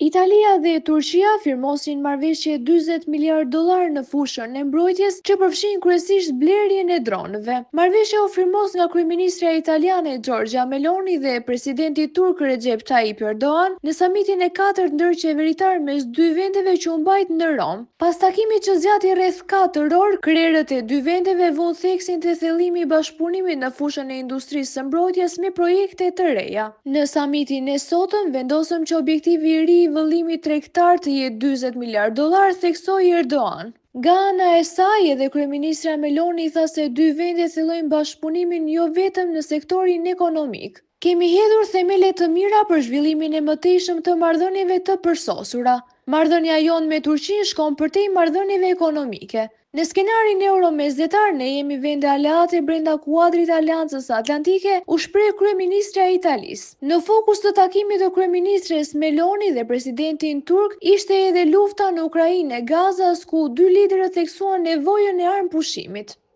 Italia dhe Turqia firmosin marrëveshje $40 miliardë në fushën e mbrojtjes që përfshin kryesisht blerjen e dronëve. Marrëveshja u firmos nga kryeministra italiane Giorgia Meloni dhe presidenti turk Recep Tayyip Erdogan në samitin e 4 ndërqeveritar mes dy vendeve që u mbajt në Rom. Pas takimit që zgjati rreth 4 orë, krerët e dy vendeve vënë theksin të thellimit i bashkëpunimit në fushën e industrisë së mbrojtjes me projekte të reja. Në samitin e sotëm vendosëm që objektivi i ri i vëllimit tregtar të jetë $40 miliardë, theksoi Erdogan. Nga ana e saj, edhe kryeministra Meloni tha se dy vendet fillojnë bashkëpunimin jo vetëm në sektorin ekonomik. Kemi hedhur themele të mira për zhvillimin e mëtejshëm të marrëdhënieve të përsosura. Marrëdhënia jonë me Turqinë shkon përtej marrëdhënieve ekonomike. Në skenarin euro-mesdhetar, ne jemi vende aleate brenda kuadrit Aleancës Atlantike, u shpreh kryeministra e Italisë. Në fokus të takimit të kryeministres Meloni dhe presidentin turk ishte edhe lufta në Ukrainë e Gazas, ku dy liderët theksuan nevojën e armëpushimit.